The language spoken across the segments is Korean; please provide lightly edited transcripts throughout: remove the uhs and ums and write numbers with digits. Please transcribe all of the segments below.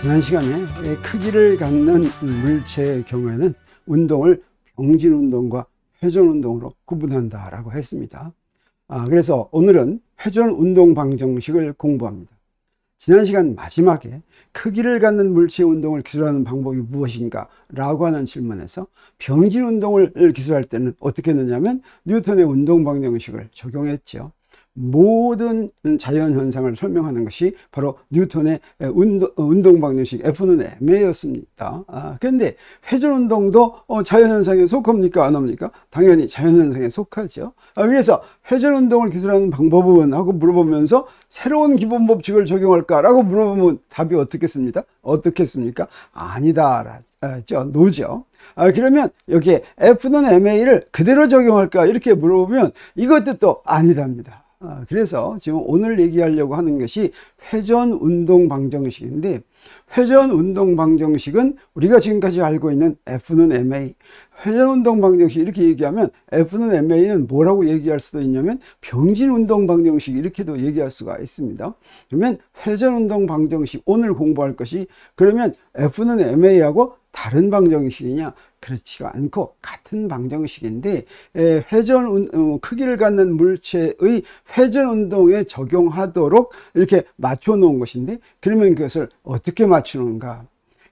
지난 시간에 크기를 갖는 물체의 경우에는 운동을 병진운동과 회전운동으로 구분한다라고 했습니다. 그래서 오늘은 회전운동 방정식을 공부합니다. 지난 시간 마지막에 크기를 갖는 물체의 운동을 기술하는 방법이 무엇인가 라고 하는 질문에서 병진운동을 기술할 때는 어떻게 했느냐면 뉴턴의 운동 방정식을 적용했죠. 모든 자연현상을 설명하는 것이 바로 뉴턴의 운동 방정식 F는 ma였습니다. 그런데 회전운동도 자연현상에 속합니까? 안 합니까? 당연히 자연현상에 속하죠. 그래서 회전운동을 기술하는 방법은? 하고 물어보면서 새로운 기본법칙을 적용할까? 라고 물어보면 답이 어떻겠습니까? 아니다. 노죠. 그러면 여기에 F는 ma를 그대로 적용할까? 이렇게 물어보면 이것도 또 아니답니다. 그래서 지금 오늘 얘기하려고 하는 것이 회전운동 방정식인데, 회전운동 방정식은 우리가 지금까지 알고 있는 F는 ma, 회전운동 방정식 이렇게 얘기하면 F는 ma는 뭐라고 얘기할 수도 있냐면 병진운동 방정식 이렇게도 얘기할 수가 있습니다. 그러면 회전운동 방정식 오늘 공부할 것이, 그러면 F는 ma하고 다른 방정식이냐? 그렇지가 않고 같은 방정식인데, 크기를 갖는 물체의 회전운동에 적용하도록 이렇게 맞춰 놓은 것인데, 그러면 그것을 어떻게 맞추는가?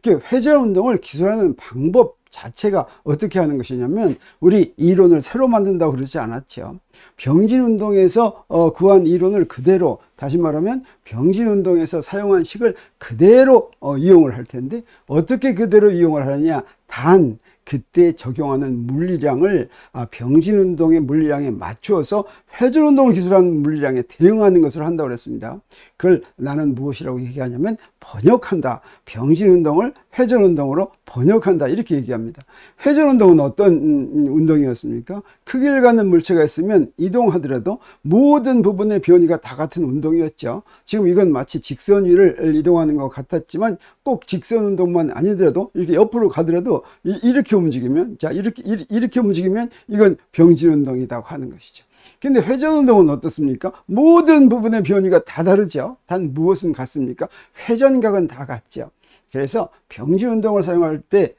회전운동을 기술하는 방법 자체가 어떻게 하는 것이냐면, 우리 이론을 새로 만든다고 그러지 않았죠. 병진운동에서 구한 이론을 그대로, 다시 말하면 병진운동에서 사용한 식을 그대로 이용을 할 텐데, 어떻게 그대로 이용을 하느냐? 단 그때 적용하는 물리량을 병진운동의 물리량에 맞추어서 회전운동을 기술하는 물리량에 대응하는 것을 한다고 그랬습니다. 그걸 나는 무엇이라고 얘기하냐면 번역한다. 병진운동을 회전운동으로 번역한다. 이렇게 얘기합니다. 회전운동은 어떤 운동이었습니까? 크기를 갖는 물체가 있으면 이동하더라도 모든 부분의 변이가 다 같은 운동이었죠. 지금 이건 마치 직선 위를 이동하는 것 같았지만 꼭 직선 운동만 아니더라도 이렇게 옆으로 가더라도 이렇게 움직이면, 이렇게 움직이면 이건 병진운동이라고 하는 것이죠. 근데 회전운동은 어떻습니까? 모든 부분의 변이가 다 다르죠. 단 무엇은 같습니까? 회전각은 다 같죠. 그래서 병진운동을 사용할 때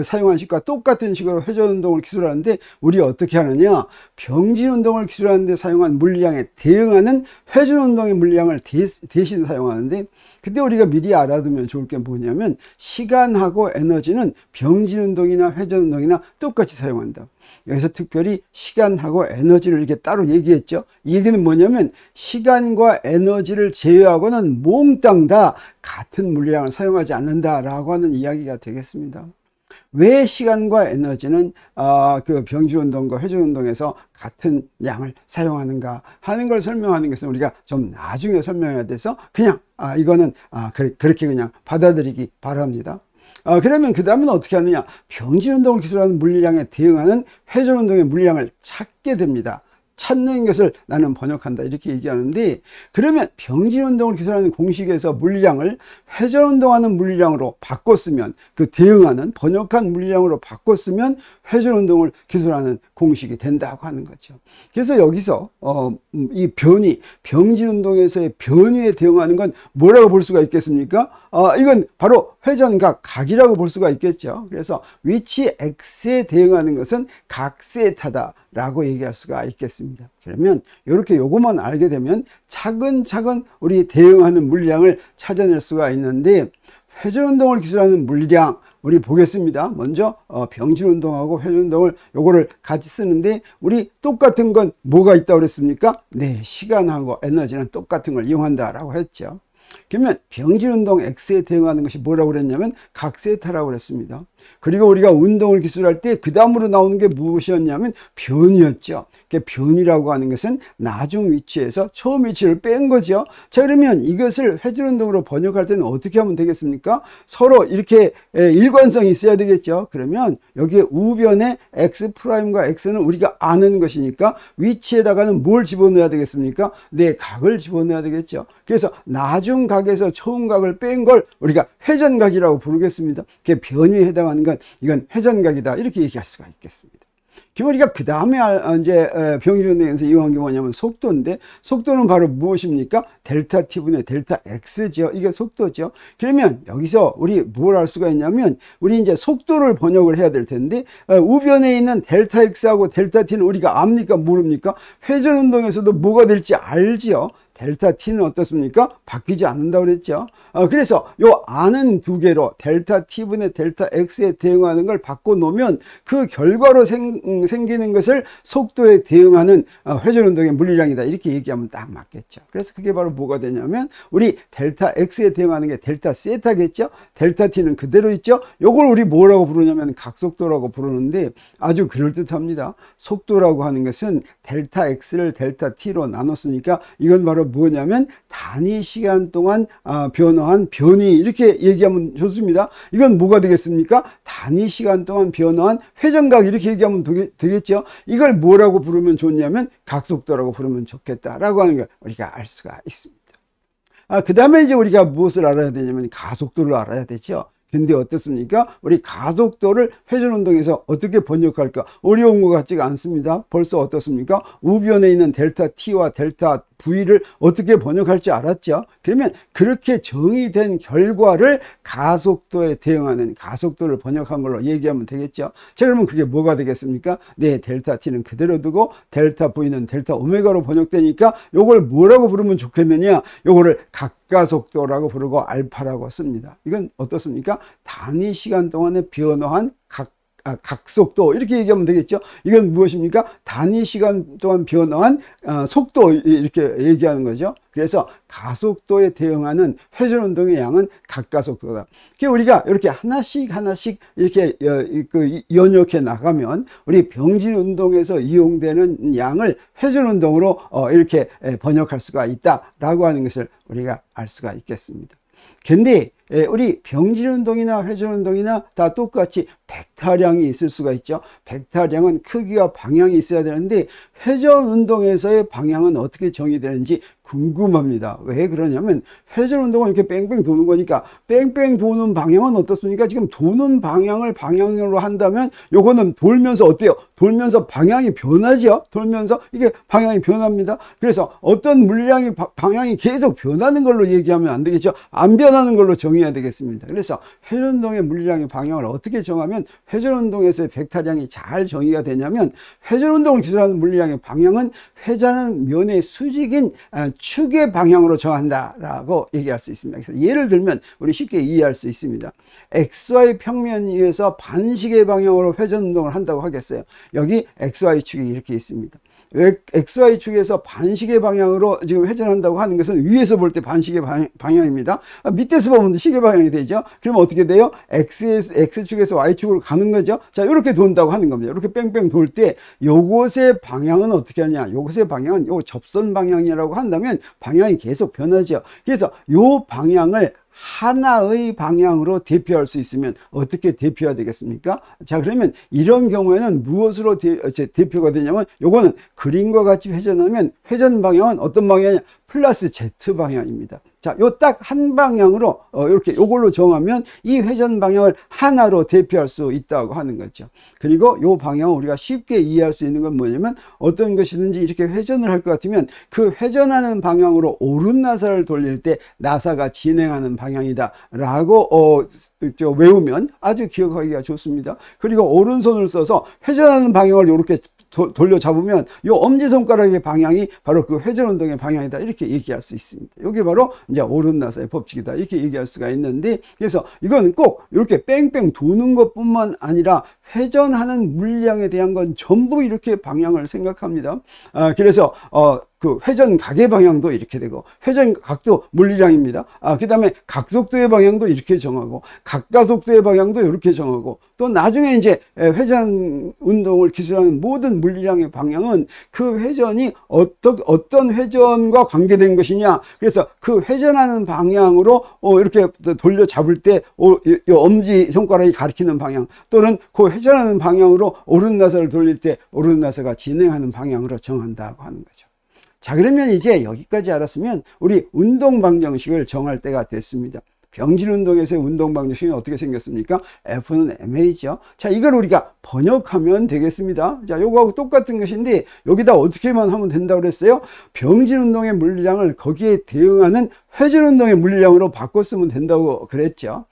사용한 식과 똑같은 식으로 회전운동을 기술하는데, 우리 어떻게 하느냐? 병진운동을 기술하는데 사용한 물리량에 대응하는 회전운동의 물리량을 대신 사용하는데, 그때 우리가 미리 알아두면 좋을 게 뭐냐면 시간하고 에너지는 병진운동이나 회전운동이나 똑같이 사용한다. 여기서 특별히 시간하고 에너지를 이렇게 따로 얘기했죠. 이 얘기는 뭐냐면 시간과 에너지를 제외하고는 몽땅 다 같은 물리량을 사용하지 않는다라고 하는 이야기가 되겠습니다. 왜 시간과 에너지는 그 병진운동과 회전운동에서 같은 양을 사용하는가 하는 걸 설명하는 것은 우리가 좀 나중에 설명해야 돼서 그냥 이거는 그렇게 그냥 받아들이기 바랍니다. 그러면 그 다음에는 어떻게 하느냐? 병진운동을 기술하는 물리량에 대응하는 회전운동의 물리량을 찾게 됩니다. 찾는 것을 나는 번역한다 이렇게 얘기하는데, 그러면 병진운동을 기술하는 공식에서 물리량을 회전운동하는 물리량으로 바꿨으면, 그 대응하는 번역한 물리량으로 바꿨으면 회전운동을 기술하는 공식이 된다고 하는 거죠. 그래서 여기서 이 병진운동에서의 변위에 대응하는 건 뭐라고 볼 수가 있겠습니까? 이건 바로 회전각, 각이라고 볼 수가 있겠죠. 그래서 위치 X에 대응하는 것은 각 세타다라고 얘기할 수가 있겠습니다. 그러면 이렇게 요것만 알게 되면 차근차근 우리 대응하는 물리량을 찾아낼 수가 있는데, 회전운동을 기술하는 물리량 우리 보겠습니다. 먼저 병진운동하고 회전운동을 요거를 같이 쓰는데, 우리 똑같은 건 뭐가 있다고 그랬습니까? 네, 시간하고 에너지는 똑같은 걸 이용한다라고 했죠. 그러면 병진운동 X에 대응하는 것이 뭐라고 그랬냐면 각세타라고 그랬습니다. 그리고 우리가 운동을 기술할 때 그 다음으로 나오는 게 무엇이었냐면 변이었죠. 변이라고 하는 것은 나중 위치에서 처음 위치를 뺀 거죠. 자, 그러면 이것을 회전운동으로 번역할 때는 어떻게 하면 되겠습니까? 서로 이렇게 일관성이 있어야 되겠죠. 그러면 여기에 우변에 X'과 X는 우리가 아는 것이니까 위치에다가는 뭘 집어넣어야 되겠습니까? 네, 각을 집어넣어야 되겠죠. 그래서 나중 각에서 처음 각을 뺀 걸 우리가 회전각이라고 부르겠습니다. 그게 변이에 해당하는 건 이건 회전각이다 이렇게 얘기할 수가 있겠습니다. 그럼 우리가 그 다음에 이제 병진 운동에서 이용한 게 뭐냐면 속도인데, 속도는 바로 무엇입니까? 델타 t분의 델타 x죠. 이게 속도죠. 그러면 여기서 우리 뭘 할 수가 있냐면, 우리 이제 속도를 번역을 해야 될 텐데, 우변에 있는 델타 x하고 델타 t는 우리가 압니까? 모릅니까? 회전 운동에서도 뭐가 될지 알지요. 델타 t는 어떻습니까? 바뀌지 않는다고 그랬죠. 그래서 요 아는 두 개로 델타 t분의 델타 x에 대응하는 걸 바꿔놓으면 그 결과로 생기는 것을 속도에 대응하는 회전 운동의 물리량이다. 이렇게 얘기하면 딱 맞겠죠. 그래서 그게 바로 뭐가 되냐면, 우리 델타 x에 대응하는 게 델타 세타겠죠. 델타 t는 그대로 있죠. 요걸 우리 뭐라고 부르냐면 각속도라고 부르는데, 아주 그럴듯합니다. 속도라고 하는 것은 델타 x를 델타 t로 나눴으니까 이건 바로 뭐냐면 단위 시간 동안 변화한 변위, 이렇게 얘기하면 좋습니다. 이건 뭐가 되겠습니까? 단위 시간 동안 변화한 회전각, 이렇게 얘기하면 되겠죠. 이걸 뭐라고 부르면 좋냐면 각속도라고 부르면 좋겠다라고 하는 걸 우리가 알 수가 있습니다. 그 다음에 이제 우리가 무엇을 알아야 되냐면 가속도를 알아야 되죠. 근데 어떻습니까? 우리 가속도를 회전 운동에서 어떻게 번역할까? 어려운 것 같지가 않습니다. 벌써 어떻습니까? 우변에 있는 델타 t와 델타 v를 어떻게 번역할지 알았죠? 그러면 그렇게 정의된 결과를 가속도에 대응하는 가속도를 번역한 걸로 얘기하면 되겠죠? 자, 그러면 그게 뭐가 되겠습니까? 네, 델타 t는 그대로 두고 델타 v는 델타 오메가로 번역되니까 요걸 뭐라고 부르면 좋겠느냐? 요거를 각가속도라고 부르고 알파라고 씁니다. 이건 어떻습니까? 단위 시간 동안에 변화한 각속도, 이렇게 얘기하면 되겠죠. 이건 무엇입니까? 단위 시간 동안 변화한 속도, 이렇게 얘기하는 거죠. 그래서 가속도에 대응하는 회전 운동의 양은 각가속도다. 우리가 이렇게 하나씩 이렇게 연역해 나가면 우리 병진 운동에서 이용되는 양을 회전 운동으로 이렇게 번역할 수가 있다라고 하는 것을 우리가 알 수가 있겠습니다. 근데 우리 병진 운동이나 회전 운동이나 다 똑같이 벡터량이 있을 수가 있죠. 벡터량은 크기와 방향이 있어야 되는데, 회전 운동에서의 방향은 어떻게 정의되는지 궁금합니다. 왜 그러냐면, 회전 운동은 이렇게 뺑뺑 도는 거니까 뺑뺑 도는 방향은 어떻습니까? 지금 도는 방향을 방향으로 한다면 요거는 돌면서 어때요? 돌면서 방향이 변하죠. 돌면서 이게 방향이 변합니다. 그래서 어떤 물량이 방향이 계속 변하는 걸로 얘기하면 안 되겠죠. 안 변하는 걸로 정의해야 되겠습니다. 그래서 회전 운동의 물량의 방향을 어떻게 정하면 회전 운동에서의 벡터량이 잘 정의가 되냐면, 회전 운동을 기술하는 물량의 방향은 회전하는 면의 수직인 축의 방향으로 정한다라고 얘기할 수 있습니다. 그래서 예를 들면 우리 쉽게 이해할 수 있습니다. XY 평면 위에서 반시계 방향으로 회전 운동을 한다고 하겠어요. 여기 XY축이 이렇게 있습니다. XY축에서 반시계 방향으로 지금 회전한다고 하는 것은 위에서 볼 때 반시계 방향입니다. 밑에서 보면 시계 방향이 되죠. 그러면 어떻게 돼요? X축에서 Y축으로 가는 거죠. 자, 이렇게 돈다고 하는 겁니다. 이렇게 뺑뺑 돌 때 요것의 방향은 어떻게 하냐? 요것의 방향은 요 접선 방향이라고 한다면 방향이 계속 변하죠. 그래서 요 방향을 하나의 방향으로 대표할 수 있으면 어떻게 대표가 되겠습니까? 자, 그러면 이런 경우에는 무엇으로 대표가 되냐면, 요거는 그림과 같이 회전하면 회전 방향은 어떤 방향이냐? 플러스 Z 방향입니다. 자, 요 딱 한 방향으로 이렇게 요걸로 정하면 이 회전 방향을 하나로 대표할 수 있다고 하는 거죠. 그리고 요 방향을 우리가 쉽게 이해할 수 있는 건 뭐냐면, 어떤 것이든지 이렇게 회전을 할 것 같으면 그 회전하는 방향으로 오른 나사를 돌릴 때 나사가 진행하는 방향이다 라고 외우면 아주 기억하기가 좋습니다. 그리고 오른손을 써서 회전하는 방향을 이렇게 돌려 잡으면 이 엄지손가락의 방향이 바로 그 회전 운동의 방향이다, 이렇게 얘기할 수 있습니다. 이게 바로 이제 오른나사의 법칙이다, 이렇게 얘기할 수가 있는데, 그래서 이거는 꼭 이렇게 뺑뺑 도는 것뿐만 아니라 회전하는 물량에 대한 건 전부 이렇게 방향을 생각합니다. 그래서 그 회전 각의 방향도 이렇게 되고, 회전 각도 물리량입니다. 그 다음에 각속도의 방향도 이렇게 정하고, 각가속도의 방향도 이렇게 정하고, 또 나중에 이제 회전 운동을 기술하는 모든 물리량의 방향은 그 회전이 어떤 회전과 관계된 것이냐. 그래서 그 회전하는 방향으로 이렇게 돌려 잡을 때 엄지 손가락이 가리키는 방향, 또는 그 회전하는 방향으로 오른나사를 돌릴 때 오른나사가 진행하는 방향으로 정한다고 하는 거죠. 자, 그러면 이제 여기까지 알았으면 우리 운동 방정식을 정할 때가 됐습니다. 병진 운동에서의 운동 방정식은 어떻게 생겼습니까? F는 ma죠. 자, 이걸 우리가 번역하면 되겠습니다. 자, 요거하고 똑같은 것인데 여기다 어떻게만 하면 된다고 그랬어요? 병진 운동의 물리량을 거기에 대응하는 회전 운동의 물리량으로 바꿨으면 된다고 그랬죠.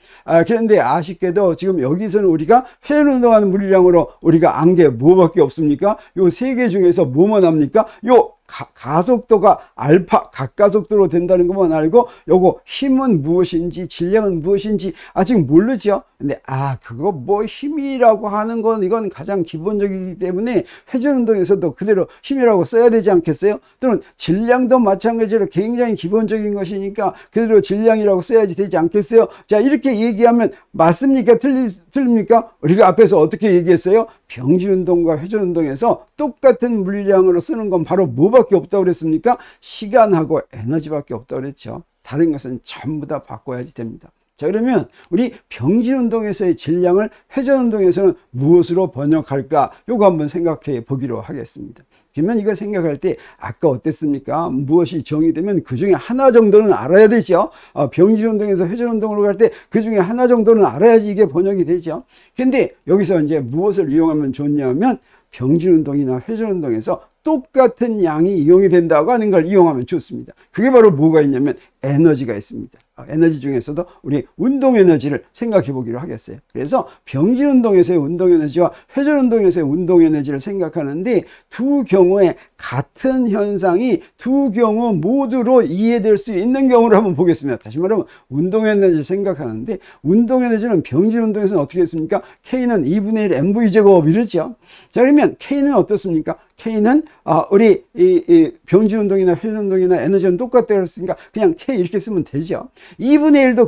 그런데 아쉽게도 지금 여기서는 우리가 회전 운동하는 물리량으로 우리가 안 게 뭐밖에 없습니까? 요 세 개 중에서 뭐만 합니까? 요 가속도가 알파 각가속도로 된다는 것만 알고 요거 힘은 무엇인지 질량은 무엇인지 아직 모르죠. 근데 그거 뭐 힘이라고 하는 건 이건 가장 기본적이기 때문에 회전 운동에서도 그대로 힘이라고 써야 되지 않겠어요? 또는 질량도 마찬가지로 굉장히 기본적인 것이니까 그대로 질량이라고 써야지 되지 않겠어요? 자, 이렇게 얘기하면 맞습니까? 틀립니까? 우리가 앞에서 어떻게 얘기했어요? 병진 운동과 회전 운동에서 똑같은 물리량으로 쓰는 건 바로 뭐밖에 없다고 그랬습니까? 시간하고 에너지밖에 없다고 그랬죠. 다른 것은 전부 다 바꿔야지 됩니다. 자, 그러면 우리 병진 운동에서의 질량을 회전 운동에서는 무엇으로 번역할까? 요거 한번 생각해 보기로 하겠습니다. 그러면 이거 생각할 때 아까 어땠습니까? 무엇이 정의되면 그 중에 하나 정도는 알아야 되죠. 병진 운동에서 회전 운동으로 갈 때 그 중에 하나 정도는 알아야지 이게 번역이 되죠. 근데 여기서 이제 무엇을 이용하면 좋냐면 병진 운동이나 회전 운동에서 똑같은 양이 이용이 된다고 하는 걸 이용하면 좋습니다. 그게 바로 뭐가 있냐면 에너지가 있습니다. 에너지 중에서도 우리 운동 에너지를 생각해 보기로 하겠어요. 그래서 병진 운동에서의 운동 에너지와 회전 운동에서의 운동 에너지를 생각하는데 두 경우에 같은 현상이 두 경우 모두로 이해될 수 있는 경우를 한번 보겠습니다. 다시 말하면 운동 에너지를 생각하는데 운동 에너지는 병진 운동에서는 어떻게 했습니까? K는 2분의 1 mv 제곱 이렇죠. 자, 그러면 K는 어떻습니까? K는 우리 이 병진 운동이나 회전 운동이나 에너지는 똑같다고 그랬으니까 그냥 K 이렇게 쓰면 되죠. 2분의 1도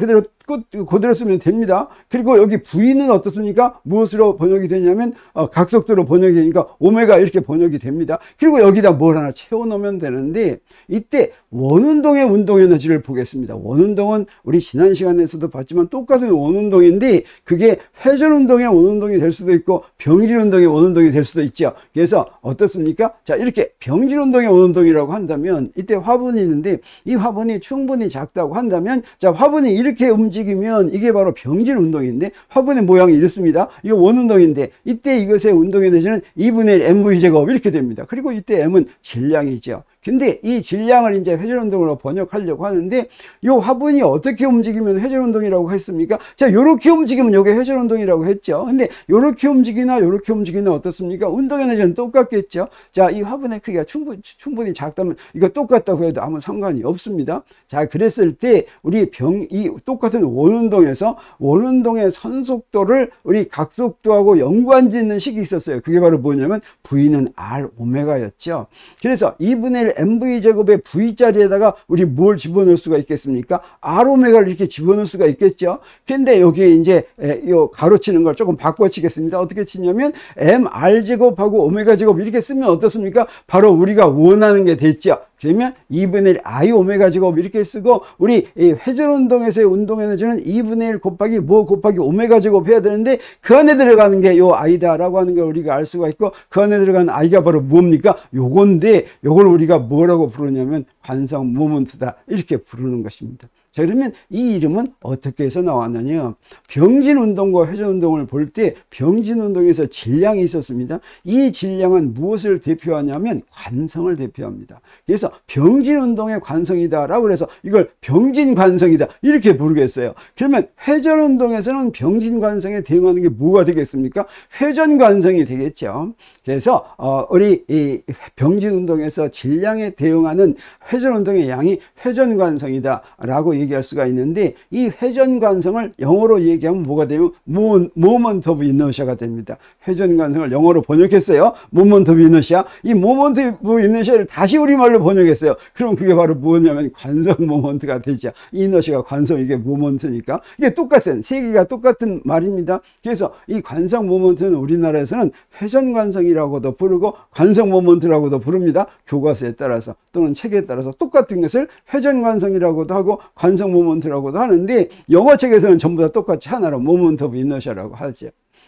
그대로 쓰면 됩니다. 그리고 여기 V는 어떻습니까? 무엇으로 번역이 되냐면 각속도로 번역이 되니까 오메가 이렇게 번역이 됩니다. 그리고 여기다 뭘 하나 채워 넣으면 되는데 이때 원운동의 운동 에너지를 보겠습니다. 원운동은 우리 지난 시간에서도 봤지만 똑같은 원운동인데 그게 회전 운동의 원운동이 될 수도 있고 병진 운동의 원운동이 될 수도 있죠. 그래서 어떻습니까? 자, 이렇게 병진 운동의 원운동이라고 한다면 이때 화분이 있는데 이 화분이 충분히 작다고 한다면 자, 화분이 이렇게 움직이면 이게 바로 병진 운동인데 화분의 모양이 이렇습니다. 이거 원운동인데 이때 이것의 운동 에너지는 2분의 1 mv 제곱 이렇게 됩니다. 그리고 이때 m은 질량이죠. 근데 이 질량을 이제 회전 운동으로 번역하려고 하는데 이 화분이 어떻게 움직이면 회전 운동이라고 했습니까? 자, 요렇게 움직이면 요게 회전 운동이라고 했죠. 근데 요렇게 움직이나 요렇게 움직이나 어떻습니까? 운동 에너지는 똑같겠죠. 자, 이 화분의 크기가 충분히 작다면 이거 똑같다고 해도 아무 상관이 없습니다. 자, 그랬을 때 우리 이 똑같은 원운동에서 원운동의 선속도를 우리 각속도하고 연관짓는 식이 있었어요. 그게 바로 뭐냐면 V는 R 오메가였죠. 그래서 2분의 1 mv 제곱의 v 자리에다가 우리 뭘 집어넣을 수가 있겠습니까? r 오메가를 이렇게 집어넣을 수가 있겠죠. 근데 여기에 이제 요 가로치는 걸 조금 바꿔치겠습니다. 어떻게 치냐면 mr 제곱하고 오메가 제곱 이렇게 쓰면 어떻습니까? 바로 우리가 원하는 게 됐죠. 그러면 2분의 1 I 오메가 제곱 이렇게 쓰고 우리 회전 운동에서의 운동 에너지는 2분의 1 곱하기 뭐 곱하기 오메가 제곱 해야 되는데 그 안에 들어가는 게 요 I다라고 하는 걸 우리가 알 수가 있고 그 안에 들어가는 I가 바로 뭡니까? 요건데 요걸 우리가 뭐라고 부르냐면 관성 모먼트다 이렇게 부르는 것입니다. 자, 그러면 이 이름은 어떻게 해서 나왔느냐? 병진 운동과 회전 운동을 볼 때 병진 운동에서 질량이 있었습니다. 이 질량은 무엇을 대표하냐면 관성을 대표합니다. 그래서 병진 운동의 관성이다 라고 해서 이걸 병진 관성이다 이렇게 부르겠어요. 그러면 회전 운동에서는 병진 관성에 대응하는 게 뭐가 되겠습니까? 회전 관성이 되겠죠. 그래서 우리 이 병진 운동에서 질량에 대응하는 회전 운동의 양이 회전 관성이다 라고 얘기할 수가 있는데 이 회전 관성을 영어로 얘기하면 뭐가 되면 모먼트 오브 이너시아가 됩니다. 회전 관성을 영어로 번역했어요. 모먼트 오브 이너시아. 이 모먼트 오브 이너시아를 다시 우리말로 번역했어요. 그럼 그게 바로 뭐냐면 관성 모먼트가 되죠. 이너시아가 관성, 이게 모먼트니까 이게 똑같은 세 개가 똑같은 말입니다. 그래서 이 관성 모먼트는 우리나라에서는 회전 관성이라고도 부르고 관성 모먼트라고도 부릅니다. 교과서에 따라서 또는 책에 따라서 똑같은 것을 회전 관성이라고도 하고 관성 모먼트라고도 하는데 영어 책에서는 전부 다 똑같이 하나로 모먼트 오브 이너시아라고 하죠.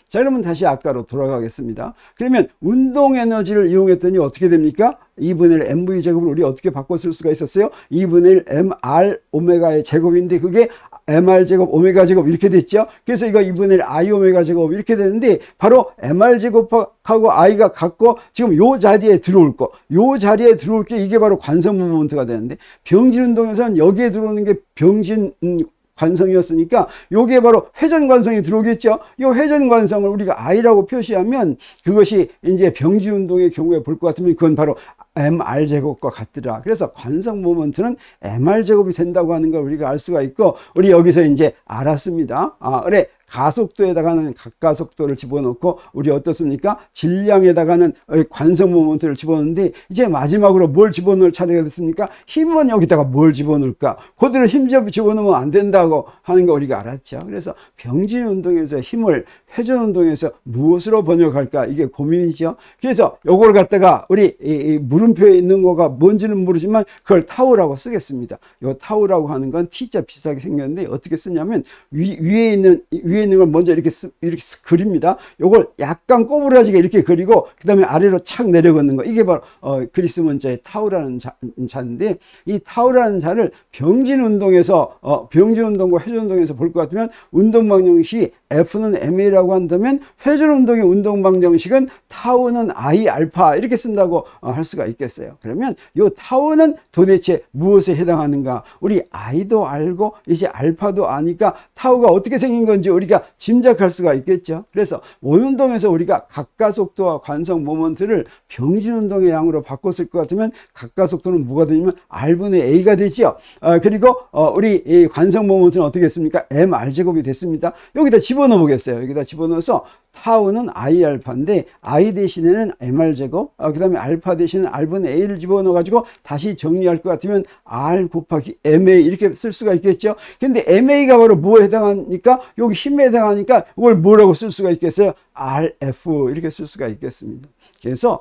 자, 그러면 다시 아까로 돌아가겠습니다. 그러면 운동 에너지를 이용했더니 어떻게 됩니까? 2분의 1 mv 제곱을 우리 어떻게 바꿔 쓸 수가 있었어요? 2분의 1 mr 오메가의 제곱인데 그게 mr 제곱 오메가 제곱 이렇게 됐죠. 그래서 이거 2분의 1 i 오메가 제곱 이렇게 되는데 바로 mr 제곱하고 i가 같고 지금 요 자리에 들어올 거, 요 자리에 들어올 게 이게 바로 관성 모멘트가 되는데 병진 운동에서는 여기에 들어오는 게 병진 관성이었으니까 요게 바로 회전 관성이 들어오겠죠. 이 회전 관성을 우리가 i라고 표시하면 그것이 이제 병진 운동의 경우에 볼 것 같으면 그건 바로 mr 제곱과 같더라. 그래서 관성 모멘트는 mr 제곱이 된다고 하는 걸 우리가 알 수가 있고, 우리 여기서 이제 알았습니다. 그래, 가속도에다가는 각가속도를 집어넣고, 우리 어떻습니까? 질량에다가는 관성 모멘트를 집어넣는데, 이제 마지막으로 뭘 집어넣을 차례가 됐습니까? 힘은 여기다가 뭘 집어넣을까? 그대로 힘 집어넣으면 안 된다고 하는 거 우리가 알았죠. 그래서 병진 운동에서 힘을 회전 운동에서 무엇으로 번역할까? 이게 고민이죠. 그래서 요걸 갖다가 우리 이 물음표에 있는 거가 뭔지는 모르지만 그걸 타우라고 쓰겠습니다. 요 타우라고 하는 건 T자 비슷하게 생겼는데 어떻게 쓰냐면 위에 있는 걸 먼저 이렇게 그립니다. 요걸 약간 꼬부라지게 이렇게 그리고 그 다음에 아래로 착 내려걷는 거. 이게 바로 그리스 문자의 타우라는 자인데, 이 타우라는 자를 병진 운동에서 병진 운동과 회전 운동에서 볼 것 같으면 운동 방정식이 F는 MA라고 한다면 회전 운동의 운동 방정식은 타우는 I 알파 이렇게 쓴다고 할 수가 있겠어요. 그러면 이 타우는 도대체 무엇에 해당하는가? 우리 I도 알고 이제 알파도 아니까 타우가 어떻게 생긴 건지 우리가 짐작할 수가 있겠죠. 그래서 원운동에서 우리가 각가속도와 관성 모멘트를 병진 운동의 양으로 바꿨을 것 같으면 각가속도는 뭐가 되냐면 R분의 A가 되죠. 그리고 우리 이 관성 모멘트는 어떻게 했습니까? mR 제곱이 됐습니다. 여기다 집어넣어 보겠어요. 여기다 집어넣어서 타우는 I 알파인데 I 대신에는 mR 제곱, 그 다음에 알파 대신에 R분의 A를 집어넣어 가지고 다시 정리할 것 같으면 R 곱하기 MA 이렇게 쓸 수가 있겠죠. 근데 MA가 바로 뭐에 해당하니까 여기 힘에 해당하니까 이걸 뭐라고 쓸 수가 있겠어요? RF 이렇게 쓸 수가 있겠습니다. 그래서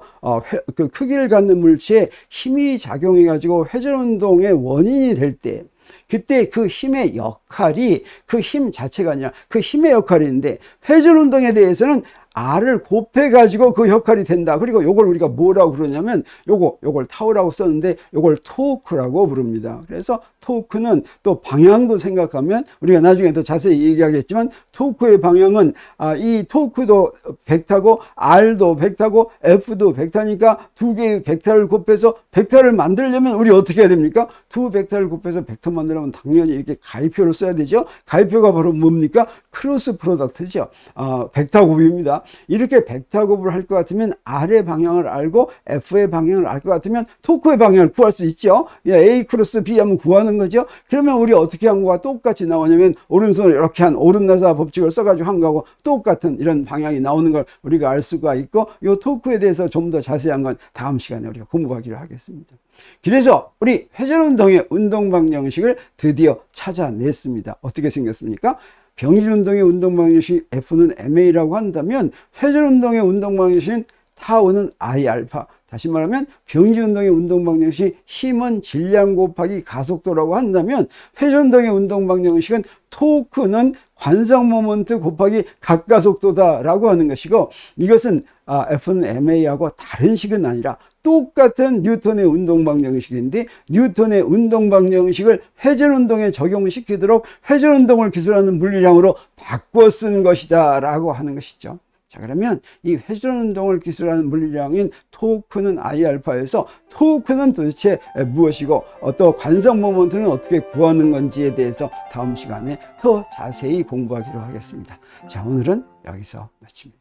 그 크기를 갖는 물체에 힘이 작용해 가지고 회전 운동의 원인이 될 때, 그때 그 힘의 역할이 그 힘 자체가 아니라 그 힘의 역할인데, 회전 운동에 대해서는 R을 곱해 가지고 그 역할이 된다. 그리고 요걸 우리가 뭐라고 그러냐면 요걸 타우라고 썼는데 요걸 토크라고 부릅니다. 그래서 토크는 또 방향도 생각하면 우리가 나중에 더 자세히 얘기하겠지만 토크의 방향은 이 토크도 벡터고 R도 벡터고 F도 벡터니까 두 개의 벡터를 곱해서 벡터를 만들려면 우리 어떻게 해야 됩니까? 두 벡터를 곱해서 벡터 만들려면 당연히 이렇게 가위표를 써야 되죠. 가위표가 바로 뭡니까? 크로스 프로덕트죠. 벡터 곱입니다. 이렇게 벡터 곱을 할 것 같으면 R의 방향을 알고 F의 방향을 알 것 같으면 토크의 방향을 구할 수 있죠. A 크로스 B 하면 구하는 거죠. 그러면 우리 어떻게 한 거와 똑같이 나오냐면 오른손을 이렇게 한 오른나사 법칙을 써가지고 한 거하고 똑같은 이런 방향이 나오는 걸 우리가 알 수가 있고, 이 토크에 대해서 좀 더 자세한 건 다음 시간에 우리가 공부하기로 하겠습니다. 그래서 우리 회전 운동의 운동 방정식을 드디어 찾아냈습니다. 어떻게 생겼습니까? 병진 운동의 운동 방정식 F는 MA라고 한다면 회전 운동의 운동 방정식은 타우는 I 알파. 다시 말하면 병진 운동의 운동 방정식 힘은 질량 곱하기 가속도라고 한다면 회전 운동의 운동 방정식은 토크는 관성 모멘트 곱하기 각가속도다라고 하는 것이고, 이것은 F는 MA하고 다른 식은 아니라 똑같은 뉴턴의 운동 방정식인데 뉴턴의 운동 방정식을 회전 운동에 적용시키도록 회전 운동을 기술하는 물리량으로 바꿔 쓴 것이다 라고 하는 것이죠. 자, 그러면 이 회전 운동을 기술하는 물리량인 토크는 I 알파에서 토크는 도대체 무엇이고 또 관성 모멘트는 어떻게 구하는 건지에 대해서 다음 시간에 더 자세히 공부하기로 하겠습니다. 자, 오늘은 여기서 마칩니다.